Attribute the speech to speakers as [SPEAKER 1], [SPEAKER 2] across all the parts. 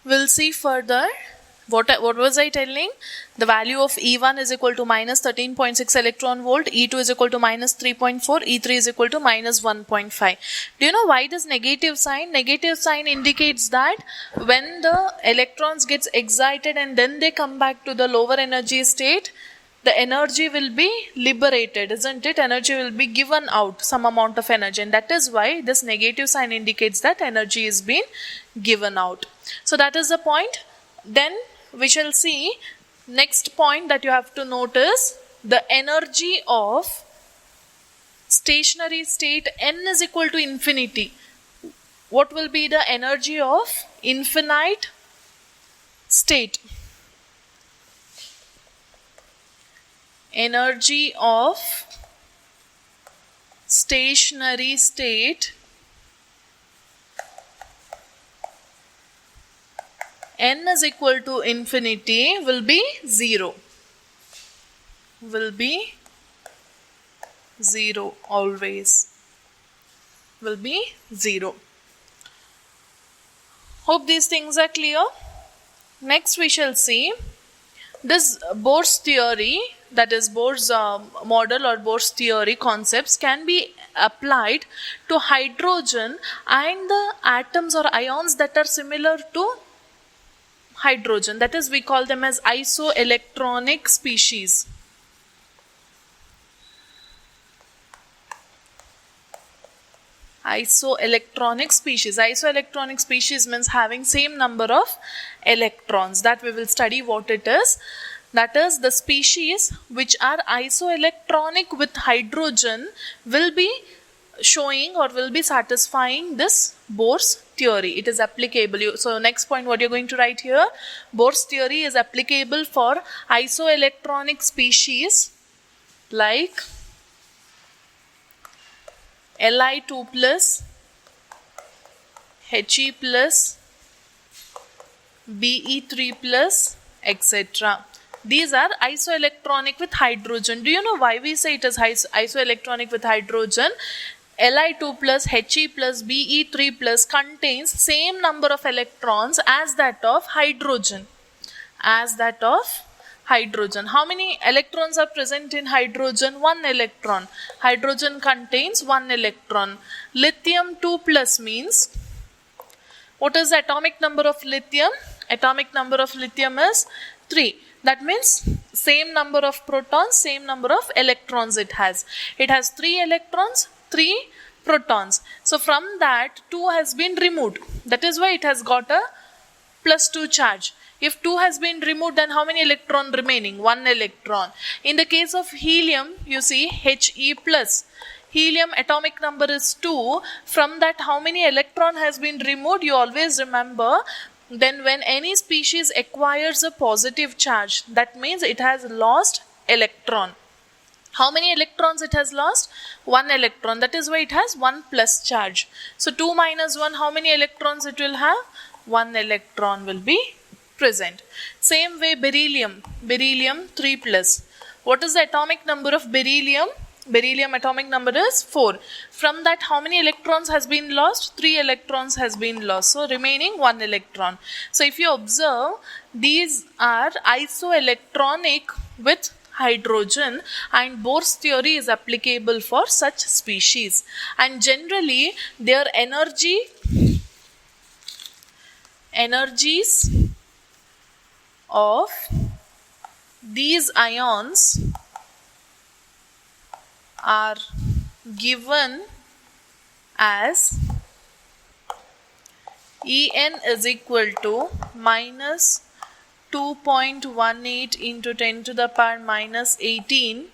[SPEAKER 1] We'll see further. What was I telling? The value of E1 is equal to minus 13.6 electron volt, E2 is equal to minus 3.4, E3 is equal to minus 1.5. Do you know why this negative sign? Negative sign indicates that when the electrons gets excited and then they come back to the lower energy state, the energy will be liberated, isn't it? Energy will be given out, some amount of energy, and that is why this negative sign indicates that energy is being given out. So that is the point. Then we shall see next point that you have to notice, the energy of stationary state n is equal to infinity. What will be the energy of infinite state? Energy of stationary state n is equal to infinity will be 0. Will be 0 always. Will be 0. Hope these things are clear. Next we shall see this Bohr's theory, that is Bohr's model or Bohr's theory concepts can be applied to hydrogen and the atoms or ions that are similar to hydrogen. That is, we call them as isoelectronic species. Isoelectronic species. Isoelectronic species means having same number of electrons. That we will study what it is. That is, the species which are isoelectronic with hydrogen will be showing or will be satisfying this Bohr's theory. It is applicable. So next point what you're going to write here, Bohr's theory is applicable for isoelectronic species like Li2 plus, He plus, Be3 plus, etc. These are isoelectronic with hydrogen. Do you know why we say it is isoelectronic with hydrogen? Li2 plus, He plus, Be3 plus contains same number of electrons as that of hydrogen. As that of hydrogen. How many electrons are present in hydrogen? 1 electron. Hydrogen contains 1 electron. Lithium 2 plus means, what is the atomic number of lithium? Atomic number of lithium is 3. That means same number of protons, same number of electrons it has. It has 3 electrons, 3 protons. So from that 2 has been removed. That is why it has got a plus 2 charge. If 2 has been removed, then how many electron remaining? 1 electron. In the case of helium, you see He plus. Helium atomic number is 2. From that how many electron has been removed? You always remember, then when any species acquires a positive charge, that means it has lost electron. How many electrons it has lost? 1 electron. That is why it has 1 plus charge. So 2 minus 1, how many electrons it will have? 1 electron will be present. Same way beryllium. Beryllium 3 plus. What is the atomic number of beryllium? Beryllium atomic number is 4. From that how many electrons has been lost? 3 electrons has been lost. So remaining 1 electron. So if you observe, these are isoelectronic with hydrogen, and Bohr's theory is applicable for such species. And generally their energies of these ions are given as En is equal to minus 2.18 into 10 to the power minus 18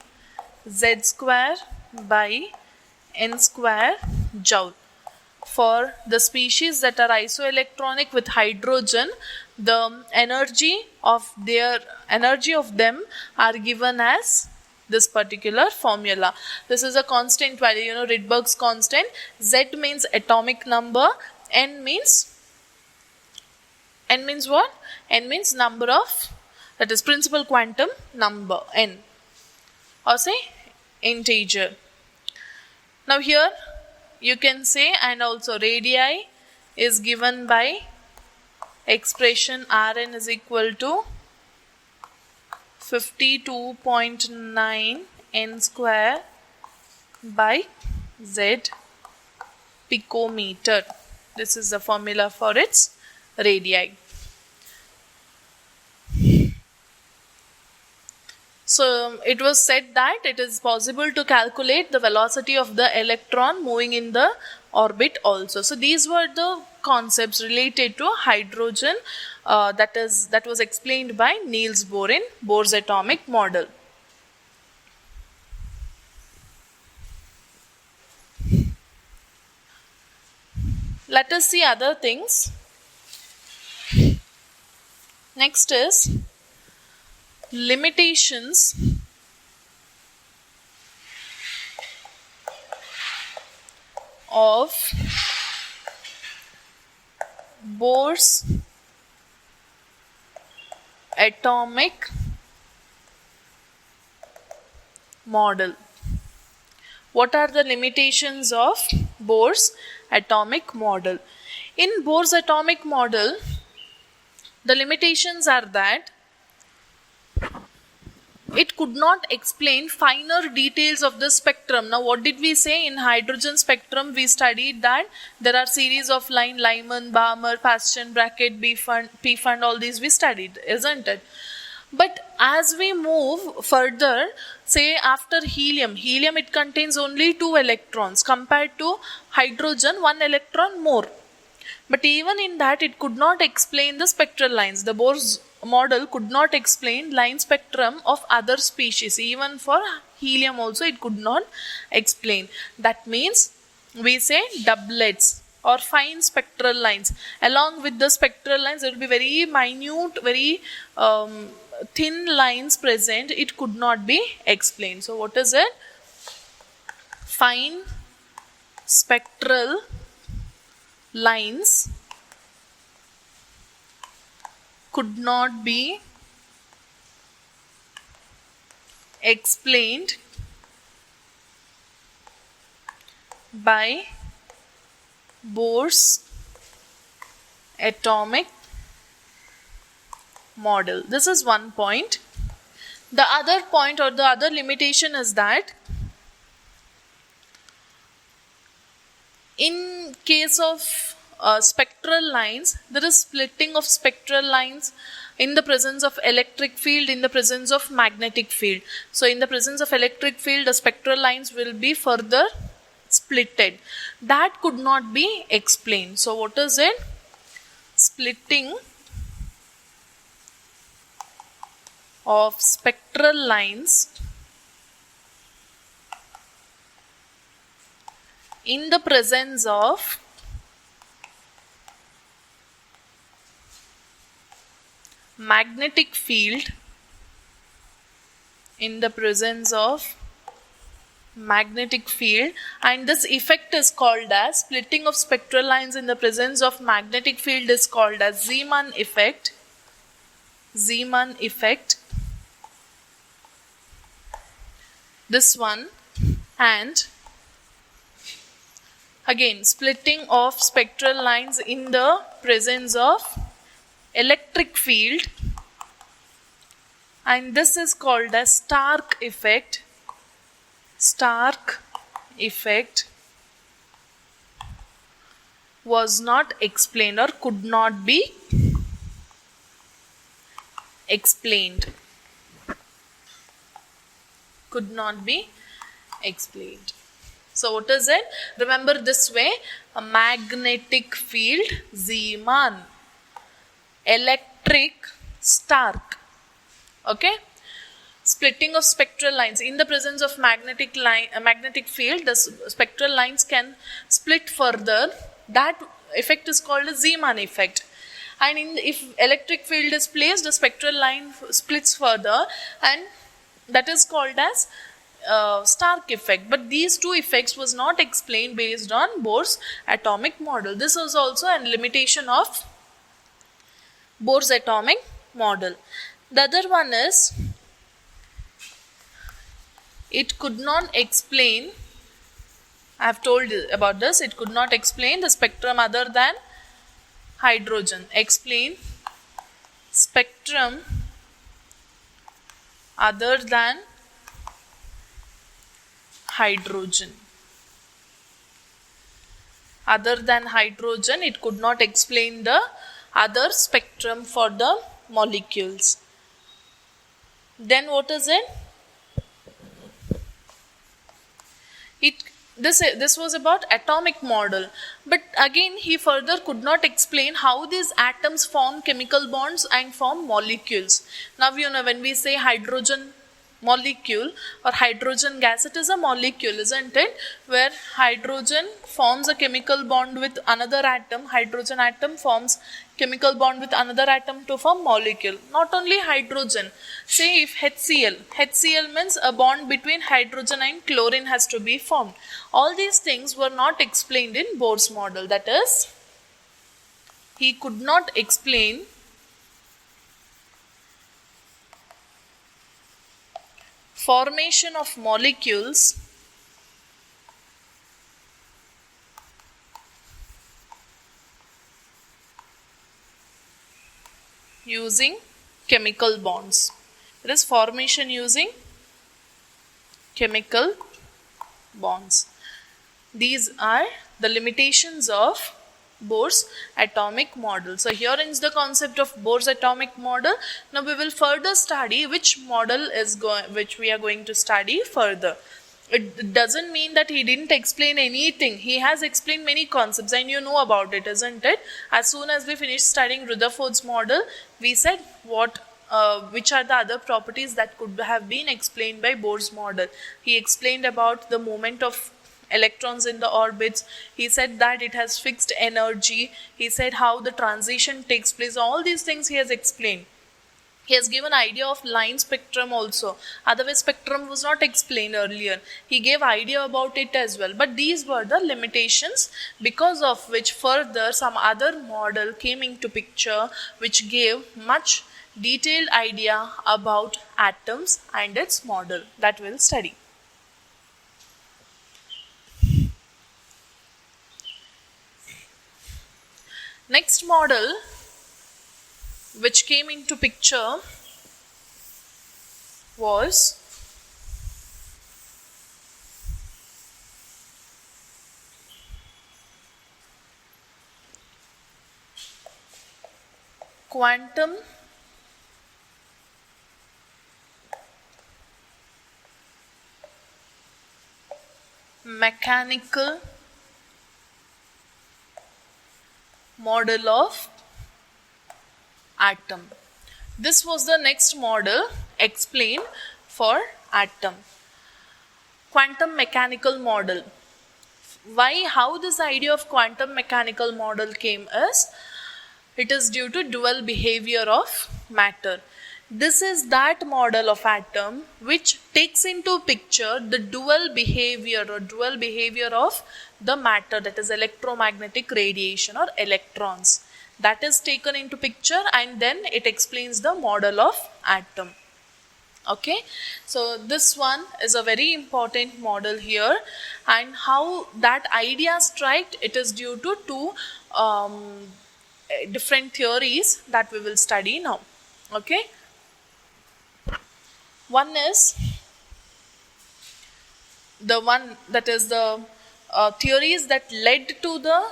[SPEAKER 1] Z square by N square joule. For the species that are isoelectronic with hydrogen, the energy of them are given as this particular formula. This is a constant value, Rydberg's constant. Z means atomic number, N means what? N means number of, that is principal quantum number, N, or say integer. Now here you can say, and also radii is given by expression Rn is equal to 52.9 n square by Z picometer. This is the formula for its radii. So it was said that it is possible to calculate the velocity of the electron moving in the orbit also. So these were the concepts related to hydrogen that was explained by Niels Bohr in Bohr's atomic model. Let us see other things. Next is limitations of Bohr's atomic model. What are the limitations of Bohr's atomic model? In Bohr's atomic model, the limitations are that it could not explain finer details of the spectrum. Now, what did we say in hydrogen spectrum? We studied that there are series of line, Lyman, Balmer, Paschen, Brackett, P-Fund, all these we studied, isn't it? But as we move further, say after helium it contains only 2 electrons compared to hydrogen 1 electron more. But even in that, it could not explain the spectral lines. The Bohr's model could not explain line spectrum of other species. Even for helium also it could not explain. That means we say doublets or fine spectral lines. Along with the spectral lines, there will be very minute, very thin lines present. It could not be explained. So what is it? Fine spectral lines could not be explained by Bohr's atomic model. This is one point. The other point or the other limitation is that in case of spectral lines, there is splitting of spectral lines in the presence of electric field, in the presence of magnetic field. So in the presence of electric field, the spectral lines will be further splitted. That could not be explained. So what is it? Splitting of spectral lines in the presence of magnetic field, in the presence of magnetic field, and this effect is called as splitting of spectral lines in the presence of magnetic field is called as Zeeman effect. Zeeman effect. This one. And again, splitting of spectral lines in the presence of electric field, and this is called as Stark effect. Stark effect was not explained or could not be explained. Could not be explained. So what is it? Remember this way: a magnetic field Zeeman, electric Stark. Okay? Splitting of spectral lines in the presence of magnetic field, the spectral lines can split further. That effect is called a Zeeman effect. And if electric field is placed, the spectral line splits further, and that is called as Stark effect. But these two effects was not explained based on Bohr's atomic model. This was also a limitation of Bohr's atomic model. The other one is, it could not explain, I have told you about this, it could not explain the spectrum other than hydrogen. Explain spectrum other than hydrogen. Other than hydrogen, it could not explain the other spectrum for the molecules. Then what is it? This was about atomic model, but again he further could not explain how these atoms form chemical bonds and form molecules. Now you know, when we say hydrogen molecule or hydrogen gas, it is a molecule, isn't it, where hydrogen forms a chemical bond with another atom. Hydrogen atom forms chemical bond with another atom to form molecule. Not only hydrogen, say if HCl means a bond between hydrogen and chlorine has to be formed. All these things were not explained in Bohr's model. That is, he could not explain formation of molecules using chemical bonds. It is formation using chemical bonds. These are the limitations of Bohr's atomic model. So here is the concept of Bohr's atomic model. Now we will further study which model is which we are going to study further. It doesn't mean that he didn't explain anything. He has explained many concepts and you know about it, isn't it? As soon as we finished studying Rutherford's model, we said which are the other properties that could have been explained by Bohr's model. He explained about the movement of electrons in the orbits. He said that it has fixed energy. He said how the transition takes place. All these things he has explained. He has given idea of line spectrum also. Otherwise spectrum was not explained earlier. He gave idea about it as well. But these were the limitations, because of which further some other model came into picture which gave much detailed idea about atoms and its model that we'll study. Next model which came into picture was quantum mechanical model of atom. This was the next model explained for atom. Quantum mechanical model. How this idea of quantum mechanical model came is, it is due to dual behavior of matter. This is that model of atom which takes into picture the dual behavior of the matter, that is electromagnetic radiation or electrons. That is taken into picture and then it explains the model of atom. Okay, so this one is a very important model here, and how that idea striked, it is due to two different theories that we will study now. Okay, one is the one that is the theories that led to the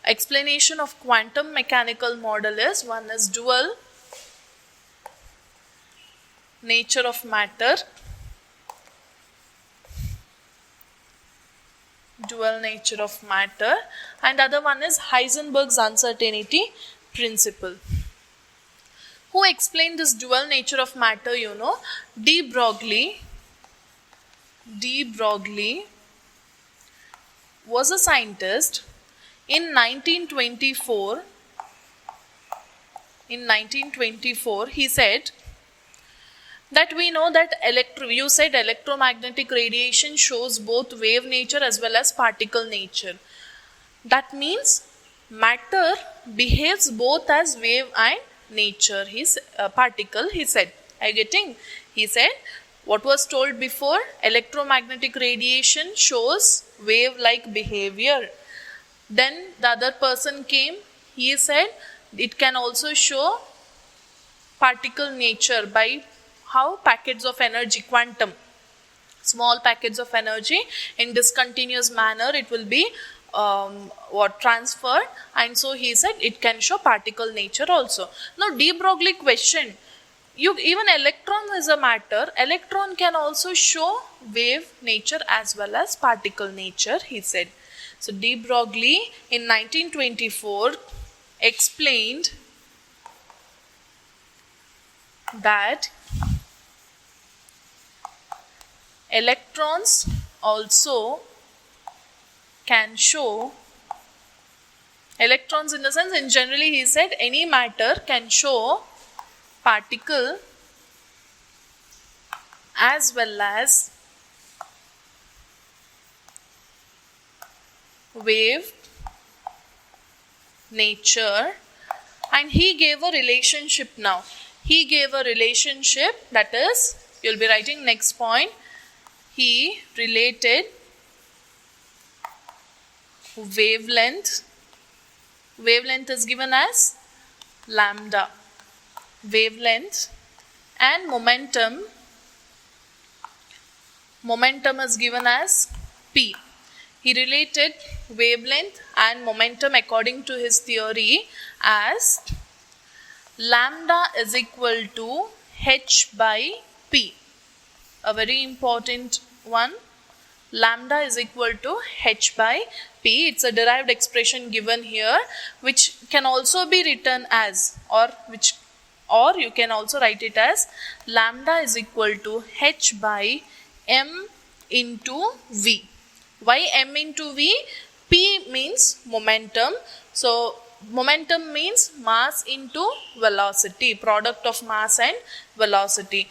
[SPEAKER 1] explanation of quantum mechanical model is, one is dual nature of matter, and other one is Heisenberg's uncertainty principle. Who explained this dual nature of matter? You know, de Broglie was a scientist in 1924. He said that we know that electromagnetic radiation shows both wave nature as well as particle nature. That means matter behaves both as wave and nature, particle, he said. Are you getting? He said what was told before, electromagnetic radiation shows wave-like behavior. Then the other person came, he said it can also show particle nature by how packets of energy, quantum, small packets of energy in discontinuous manner it will be transferred, and so he said it can show particle nature also. Now de Broglie questioned, you even electron is a matter, electron can also show wave nature as well as particle nature, he said. So de Broglie in 1924 explained that electrons also can show, electrons in the sense, in generally he said any matter can show particle as well as wave nature, and he gave a relationship now. He gave a relationship, that is, you will be writing next point, he related wavelength, wavelength is given as lambda, wavelength, and momentum, momentum is given as p. He related wavelength and momentum according to his theory as lambda is equal to h by p. A very important one, lambda is equal to h by p. It's a derived expression given here, which can also be written as, or you can also write it as lambda is equal to h by m into v. Why m into v? P means momentum. So momentum means mass into velocity, product of mass and velocity.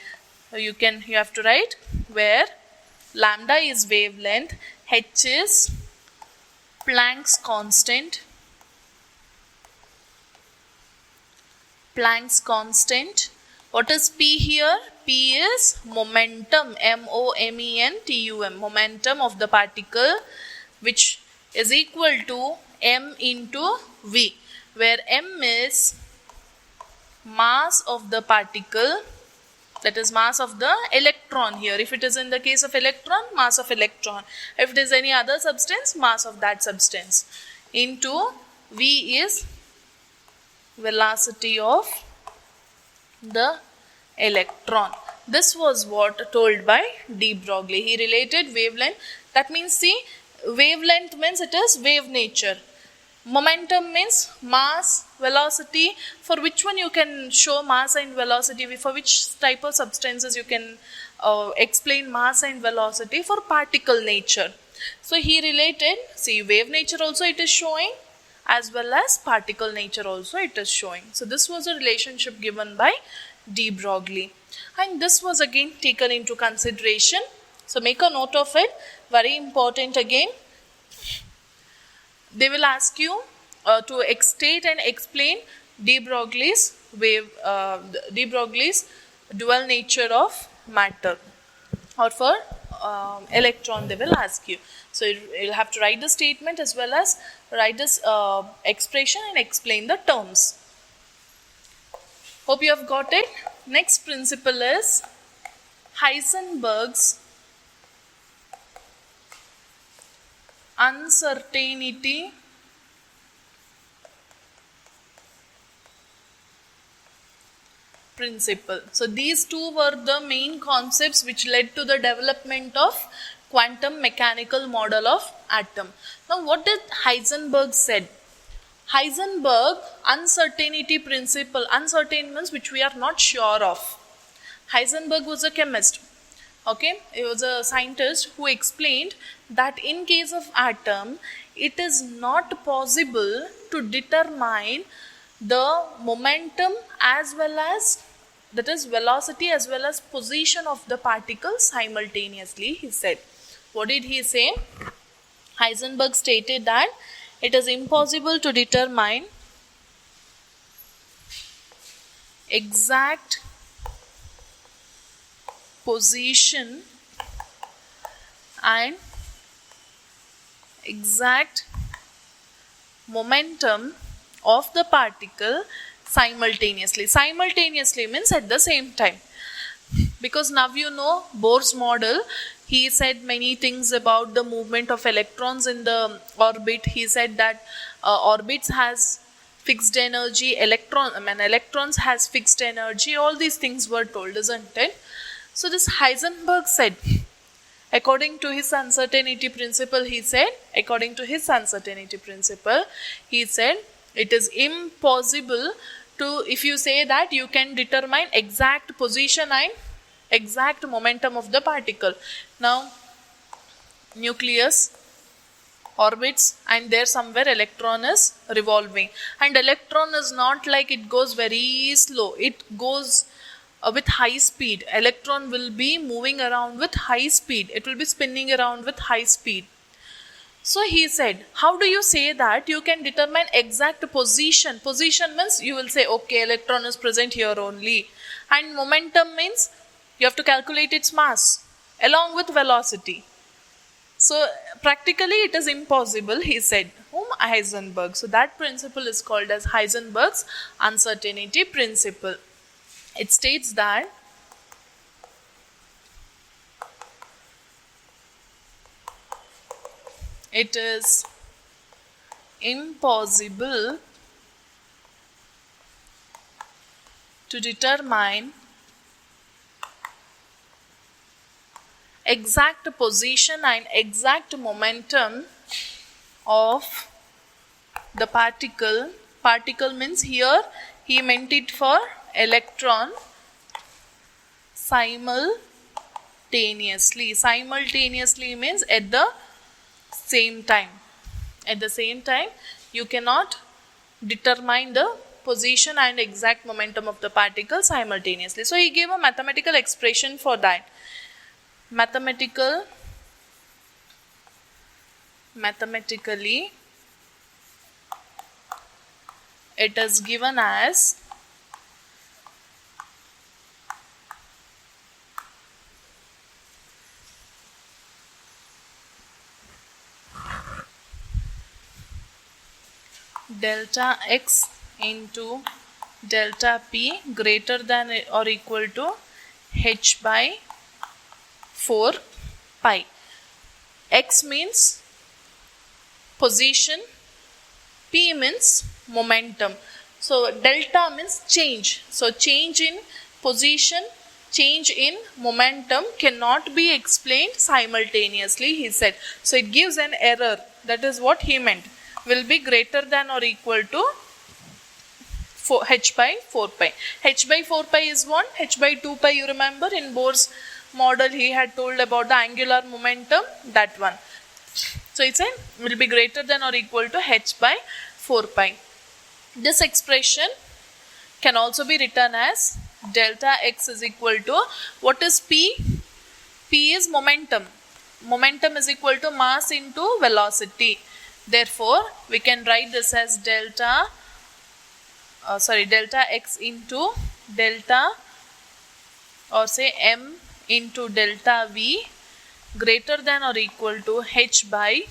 [SPEAKER 1] So you have to write where lambda is wavelength, h is Planck's constant, Planck's constant. What is p here? P is momentum, momentum, momentum of the particle, which is equal to m into v, where m is mass of the particle, that is mass of the electron here. If it is in the case of electron, mass of electron. If it is any other substance, mass of that substance. Into v is velocity of the electron. This was what told by de Broglie. He related wavelength. That means, see, wavelength means it is wave nature. Momentum means mass, velocity. For which one you can show mass and velocity? For which type of substances you can explain mass and velocity? For particle nature. So he related, see, wave nature also it is showing, as well as particle nature also it is showing. So this was a relationship given by de Broglie, and this was again taken into consideration. So make a note of it, very important again. They will ask you to state and explain de Broglie's de Broglie's dual nature of matter, or for electron they will ask you. So you'll have to write the statement as well as write this expression and explain the terms. Hope you have got it. Next principle is Heisenberg's uncertainty principle. So these two were the main concepts which led to the development of quantum mechanical model of atom. Now what did Heisenberg said? Heisenberg uncertainty principle, uncertain means which we are not sure of. Heisenberg was a chemist. Okay, he was a scientist who explained that in case of atom, it is not possible to determine the momentum as well as, that is velocity as well as position of the particle simultaneously, he said. What did he say? Heisenberg stated that it is impossible to determine exact position and exact momentum of the particle simultaneously. Simultaneously means at the same time. Because now you know Bohr's model, he said many things about the movement of electrons in the orbit. He said that orbits has fixed energy, electrons has fixed energy. All these things were told, isn't it? So this Heisenberg said, according to his uncertainty principle, he said, it is impossible to, if you say that you can determine exact position and exact momentum of the particle. Now, nucleus orbits and there somewhere electron is revolving, and electron is not like it goes very slow, it goes with high speed. Electron will be moving around with high speed, it will be spinning around with high speed. So he said, how do you say that you can determine exact position? Position means you will say, okay, electron is present here only, and momentum means you have to calculate its mass along with velocity. So practically it is impossible, he said. Whom? Heisenberg. So that principle is called as Heisenberg's uncertainty principle. It states that it is impossible to determine exact position and exact momentum of the particle. Particle means here he meant it for electron simultaneously. Simultaneously means at the same time. At the same time, you cannot determine the position and exact momentum of the particle simultaneously. So he gave a mathematical expression for that. Mathematically, it is given as delta x into delta p greater than or equal to h by 4 pi. X means position, p means momentum. So delta means change. So change in position, change in momentum cannot be explained simultaneously, he said. So it gives an error. That is what he meant. Will be greater than or equal to h by 4 pi. H by 4 pi is what? H by 2 pi, you remember in Bohr's model he had told about the angular momentum, that one. So it said will be greater than or equal to h by 4 pi. This expression can also be written as delta x is equal to, what is p? P is momentum. Momentum is equal to mass into velocity. Therefore, we can write this as delta x into delta, or say m into delta v greater than or equal to h by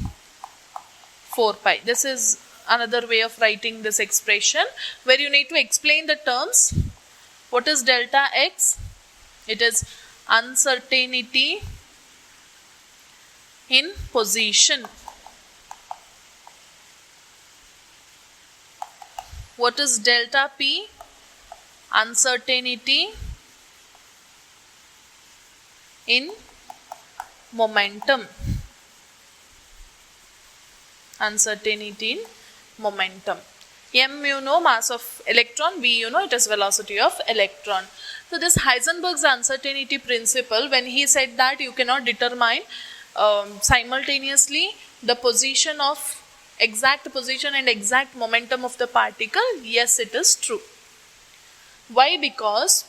[SPEAKER 1] 4 pi. This is another way of writing this expression where you need to explain the terms. What is delta x? It is uncertainty in position. What is delta p? Uncertainty in momentum. Uncertainty in momentum. M you know mass of electron, V you know it is velocity of electron. So this Heisenberg's uncertainty principle, when he said that you cannot determine simultaneously the position of exact position and exact momentum of the particle, yes, it is true. Why? Because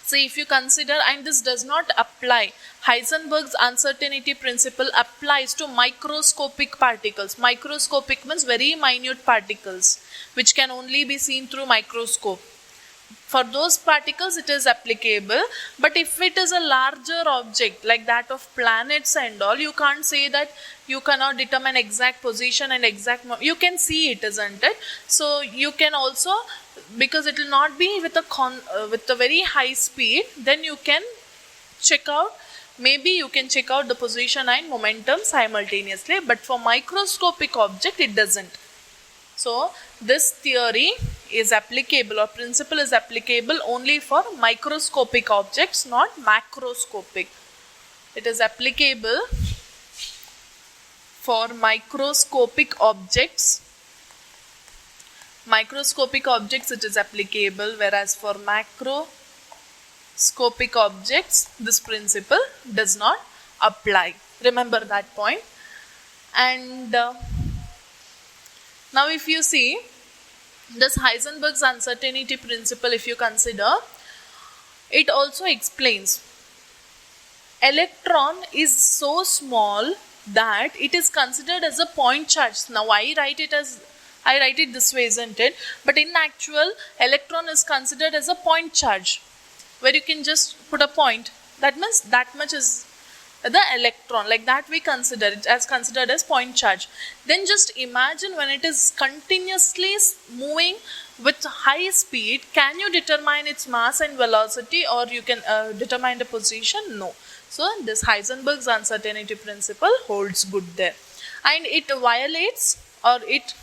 [SPEAKER 1] see, if you consider, and this does not apply, Heisenberg's uncertainty principle applies to microscopic particles. Microscopic means very minute particles which can only be seen through microscope. For those particles it is applicable, but if it is a larger object like that of planets and all, you can't say that you cannot determine exact position and exact you can see it, isn't it? So you can also, because it will not be with a very high speed, then you can check out, maybe you can check out the position and momentum simultaneously, but for microscopic object it doesn't. So this theory is applicable, or principle is applicable only for microscopic objects, not macroscopic. It is applicable for microscopic objects. Microscopic objects it is applicable, whereas for macroscopic objects this principle does not apply. Remember that point. And now if you see this Heisenberg's uncertainty principle, if you consider, it also explains electron is so small that it is considered as a point charge. Now I write it this way, isn't it? But in actual, electron is considered as a point charge, where you can just put a point. That means that much is the electron, like that we consider it as considered as point charge. Then just imagine when it is continuously moving with high speed, can you determine its mass and velocity, or you can determine the position? No. So this Heisenberg's uncertainty principle holds good there, and it violates, or it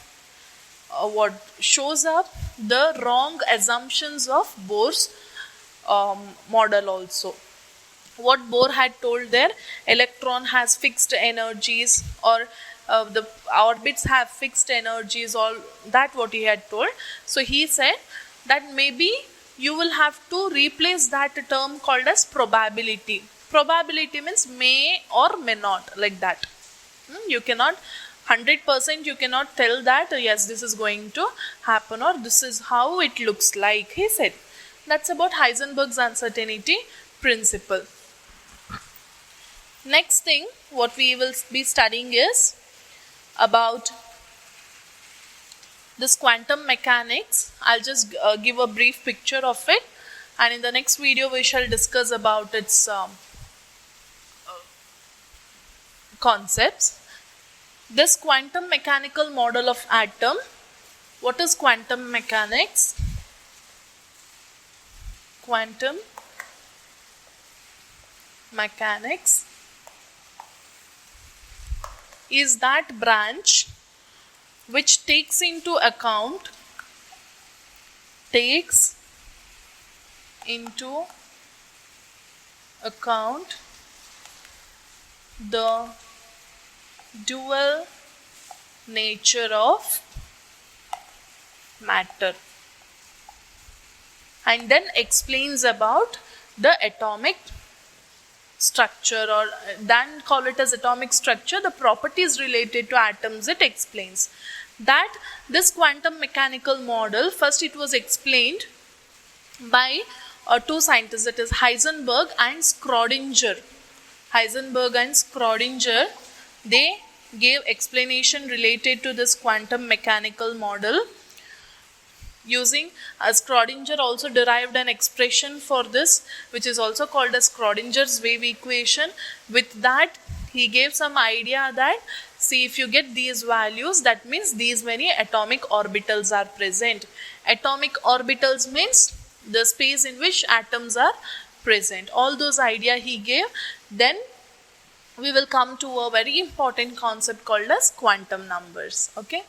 [SPEAKER 1] shows up the wrong assumptions of Bohr's model also. What Bohr had told there, electron has fixed energies, or the orbits have fixed energies, all that what he had told. So he said that maybe you will have to replace that term called as probability. Probability means may or may not, like that. You cannot 100% you cannot tell that yes, this is going to happen, or this is how it looks like, he said. That's about Heisenberg's uncertainty principle. Next thing what we will be studying is about this quantum mechanics. I'll just give a brief picture of it, and in the next video we shall discuss about its concepts. This quantum mechanical model of atom. What is quantum mechanics? Quantum mechanics is that branch which takes into account the dual nature of matter, and then explains about the atomic structure, or then call it as atomic structure, the properties related to atoms it explains. That this quantum mechanical model, first it was explained by two scientists, that is Heisenberg and Schrödinger. Heisenberg and Schrödinger, they gave explanation related to this quantum mechanical model. Using Schrödinger also derived an expression for this, which is also called as Schrödinger's wave equation. With that he gave some idea that, see, if you get these values, that means these many atomic orbitals are present. Atomic orbitals means the space in which atoms are present. All those idea he gave. Then we will come to a very important concept called as quantum numbers. Okay.